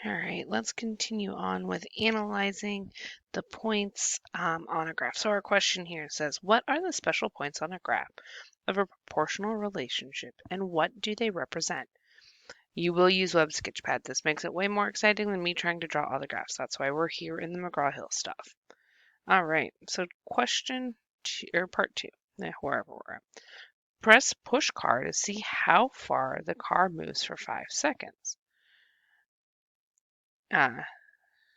All right, let's continue on with analyzing the points on a graph. So our question here says, what are the special points on a graph of a proportional relationship and what do they represent? You will use Web Sketchpad. This makes it way more exciting than me trying to draw all the graphs. That's why we're here in the McGraw-Hill stuff. All right, so question two, or part two, wherever we're at. Press push car to see how far the car moves for 5 seconds.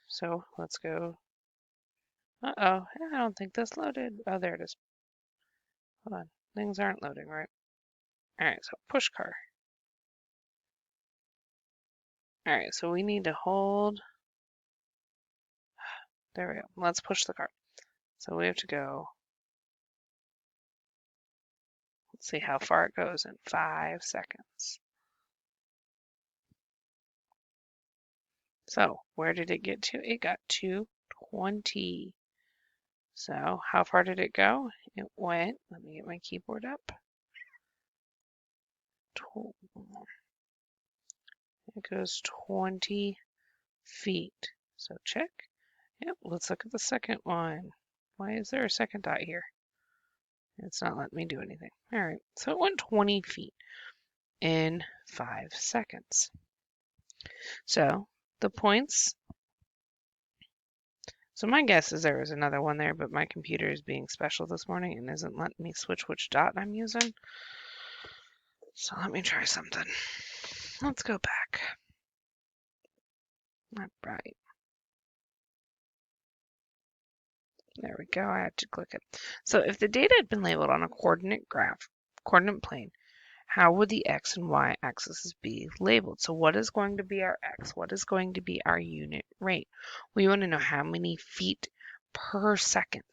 So let's go. Uh-oh, I don't think this loaded. Oh, there it is. Hold on. Things aren't loading, right? All right, so push car. All right, so we need to hold. There we go. Let's push the car. So we have to go. Let's see how far it goes in 5 seconds. So where did it get to? It got to 20. So how far did it go? It went, let me get my keyboard up. It goes 20 feet. So check. Yep, let's look at the second one. Why is there a second dot here? It's not letting me do anything. All right, so it went 20 feet in 5 seconds. So the points. So my guess is there was another one there, but my computer is being special this morning and isn't letting me switch which dot I'm using. So let me try something. Let's go back. All right. There we go. I had to click it. So if the data had been labeled on a coordinate plane, how would the x and y axes be labeled? So what is going to be our x? What is going to be our unit rate? We want to know how many feet per second.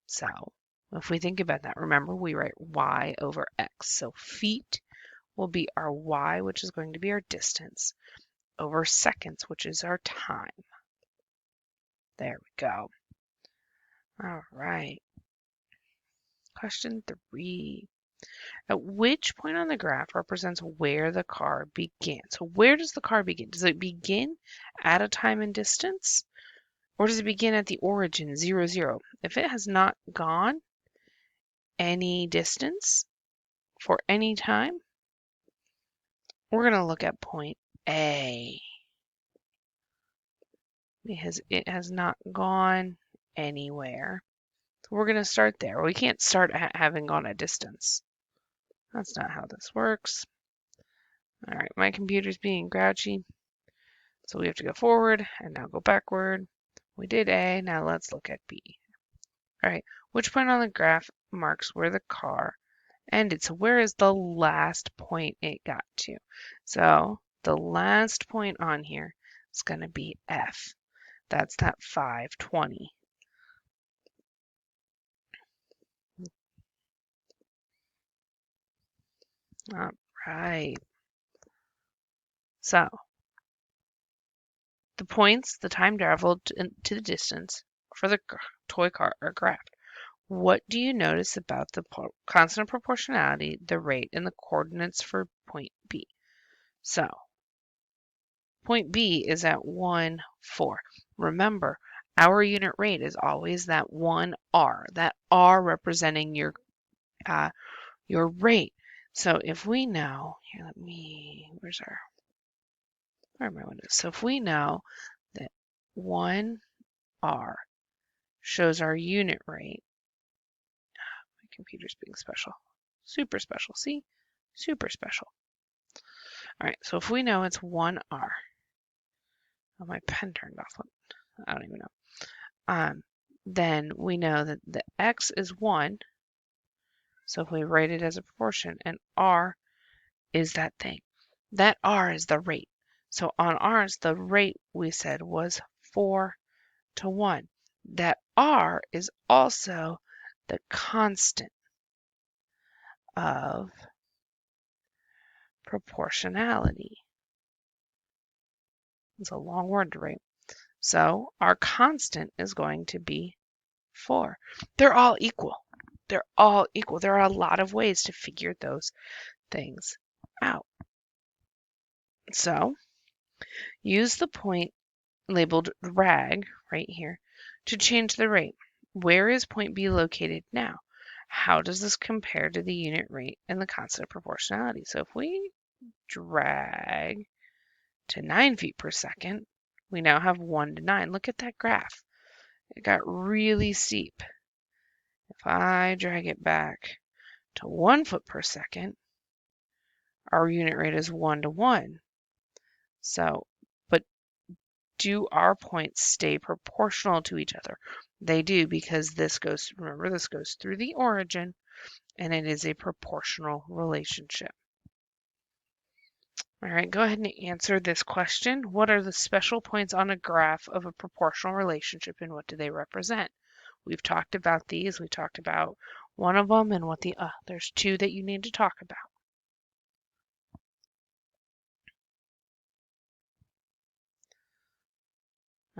So if we think about that, remember we write y over x. So feet will be our y, which is going to be our distance, over seconds, which is our time. There we go. All right. Question 3. At which point on the graph represents where the car began? So where does the car begin? Does it begin at a time and distance? Or does it begin at the origin, 0, 0? If it has not gone any distance for any time, we're going to look at point A. Because it has not gone anywhere. So we're going to start there. We can't start having gone a distance. That's not how this works. All right, my computer's being grouchy. So we have to go forward and now go backward. We did A, now let's look at B. All right, which point on the graph marks where the car ended? So where is the last point it got to? So the last point on here is going to be F. That's that 520. All right. So the points, the time traveled to the distance for the toy car are graphed. What do you notice about the constant proportionality, the rate, and the coordinates for point B? So point B is at 1, 4. Remember, our unit rate is always that 1R, that R representing your rate. So if we know, here, where are my windows? So if we know that 1R shows our unit rate, my computer's being special, super special, see? Super special. All right, so if we know it's 1R, oh, my pen turned off. I don't even know. Then we know that the x is 1. So if we write it as a proportion, and R is that thing, that R is the rate. So on ours, the rate we said was 4 to 1. That R is also the constant of proportionality. It's a long word to write. So our constant is going to be 4. They're all equal. They're all equal. There are a lot of ways to figure those things out. So use the point labeled rag right here, to change the rate. Where is point B located now? How does this compare to the unit rate and the constant of proportionality? So if we drag to 9 feet per second, we now have 1 to 9. Look at that graph. It got really steep. If I drag it back to 1 foot per second, our unit rate is 1 to 1. So, but do our points stay proportional to each other? They do, because this goes, remember, this goes through the origin, and it is a proportional relationship. All right, go ahead and answer this question. What are the special points on a graph of a proportional relationship, and what do they represent? We've talked about these. We talked about one of them, and what there's two that you need to talk about.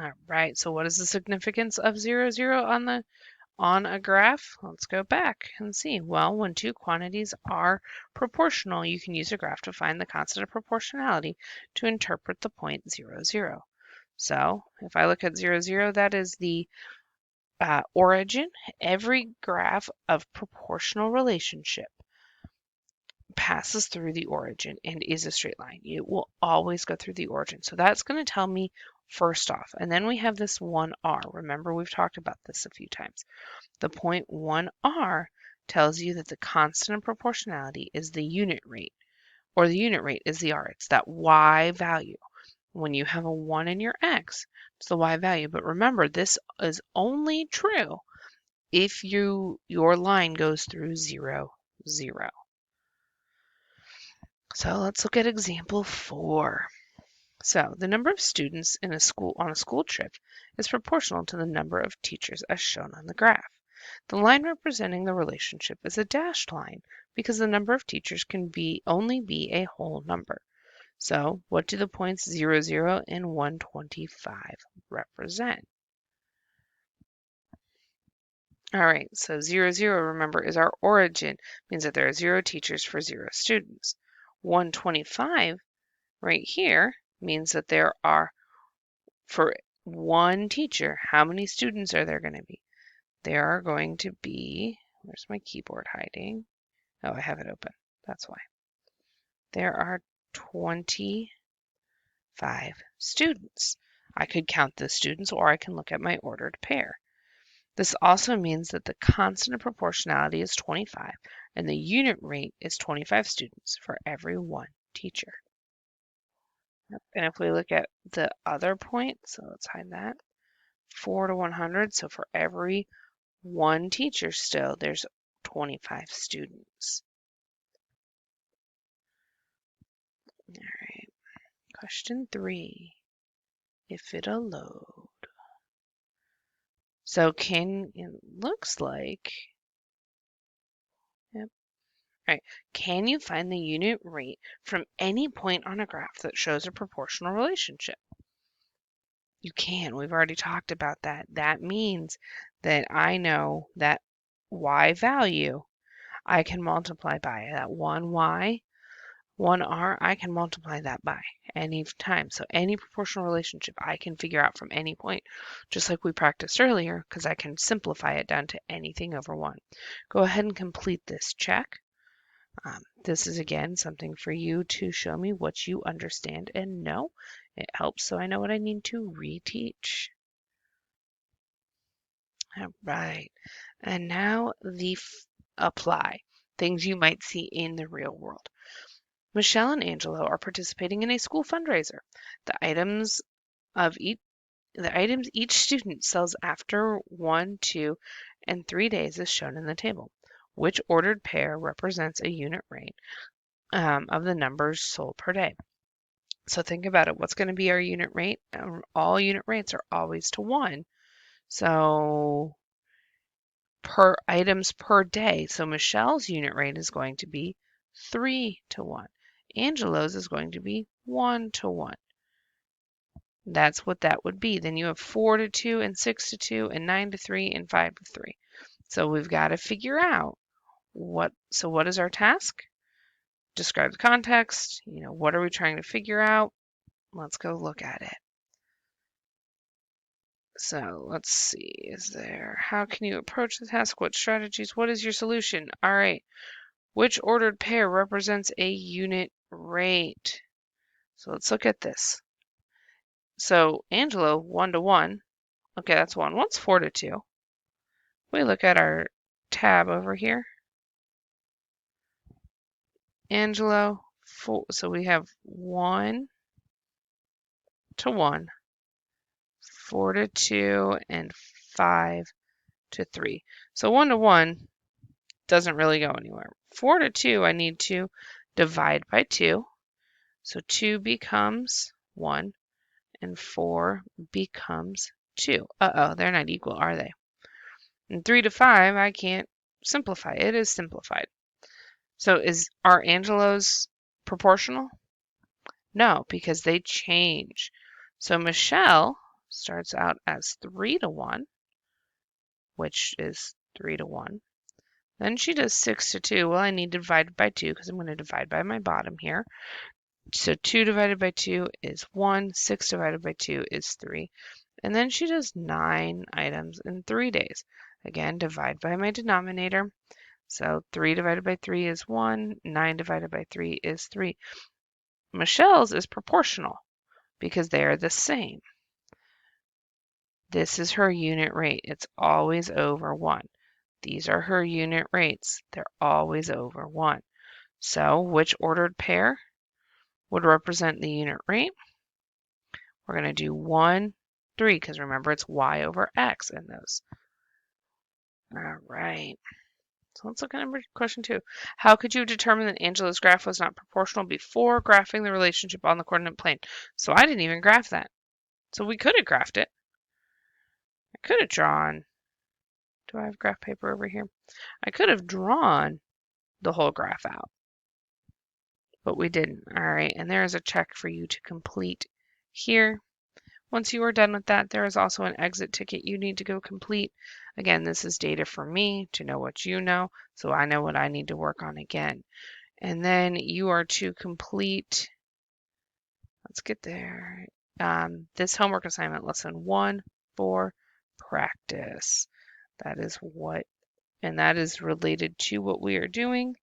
All right, so what is the significance of 0, 0 on a graph? Let's go back and see. Well, when two quantities are proportional, you can use a graph to find the constant of proportionality to interpret the point 0, 0. So if I look at 0, 0, that is the origin. Every graph of proportional relationship passes through the origin and is a straight line. It will always go through the origin. So that's going to tell me first off. And then we have this 1r. Remember, we've talked about this a few times. The point 1r tells you that the constant of proportionality is the unit rate, or the unit rate is the r. It's that y value. When you have a 1 in your x, it's the y value. But remember, this is only true if your line goes through 0, 0. So let's look at example 4. So the number of students in a school on a school trip is proportional to the number of teachers as shown on the graph. The line representing the relationship is a dashed line because the number of teachers can only be a whole number. So what do the points 0, 0 and 125 represent? All right, so 0, 0, remember, is our origin, means that there are 0 teachers for 0 students. 125 right here means that there are, for one teacher, how many students are there going to be? There are going to be, where's my keyboard hiding? Oh, I have it open. That's why. There are 25 students. I could count the students, or I can look at my ordered pair. This also means that the constant of proportionality is 25, and the unit rate is 25 students for every one teacher. And if we look at the other point, so let's hide that, 4 to 100, so for every one teacher still, there's 25 students. All right, question 3, if it'll load. So it looks like, yep. All right, can you find the unit rate from any point on a graph that shows a proportional relationship? You can. We've already talked about that. That means that I know that y value I can multiply by. That 1y, 1r, I can multiply that by any time. So any proportional relationship I can figure out from any point, just like we practiced earlier, because I can simplify it down to anything over 1. Go ahead and complete this check. This is, again, something for you to show me what you understand and know. It helps so I know what I need to reteach. All right. And now the apply, things you might see in the real world. Michelle and Angelo are participating in a school fundraiser. The items each student sells after 1, 2, and 3 days is shown in the table. Which ordered pair represents a unit rate of the numbers sold per day? So think about it. What's going to be our unit rate? All unit rates are always to 1. So per items per day. So Michelle's unit rate is going to be 3 to 1. Angelo's is going to be 1 to 1. That's what that would be. Then you have 4 to 2 and 6 to 2 and 9 to 3 and 5 to 3. So we've got to figure out what is our task? Describe the context. What are we trying to figure out? Let's go look at it. So let's see, how can you approach the task? What strategies? What is your solution? All right. Which ordered pair represents a unit rate? So let's look at this. So Angelo, 1 to 1. Okay, that's 1. What's 4 to 2? We look at our tab over here. Angelo, 4. So we have 1 to 1, 4 to 2, and 5 to 3. So 1 to 1 doesn't really go anywhere. 4 to 2, I need to divide by 2. So 2 becomes 1, and 4 becomes 2. Uh-oh, they're not equal, are they? And 3 to 5, I can't simplify. It is simplified. So are Angelo's proportional? No, because they change. So Michelle starts out as 3 to 1, which is 3 to 1. Then she does 6 to 2. Well, I need to divide by 2 because I'm going to divide by my bottom here. So 2 divided by 2 is 1. 6 divided by 2 is 3. And then she does 9 items in 3 days. Again, divide by my denominator. So 3 divided by 3 is 1. 9 divided by 3 is 3. Michelle's is proportional because they are the same. This is her unit rate. It's always over 1. These are her unit rates. They're always over 1. So which ordered pair would represent the unit rate? We're going to do 1, 3, because remember it's y over x in those. All right. So let's look at question 2. How could you determine that Angela's graph was not proportional before graphing the relationship on the coordinate plane? So I didn't even graph that. So we could have graphed it. I could have drawn. Do I have graph paper over here? I could have drawn the whole graph out, but we didn't. All right, and there is a check for you to complete here. Once you are done with that, there is also an exit ticket you need to go complete. Again, this is data for me to know what you know, so I know what I need to work on again. And then you are to complete, let's get there, this homework assignment, lesson 1 for practice. That is what, and that is related to what we are doing.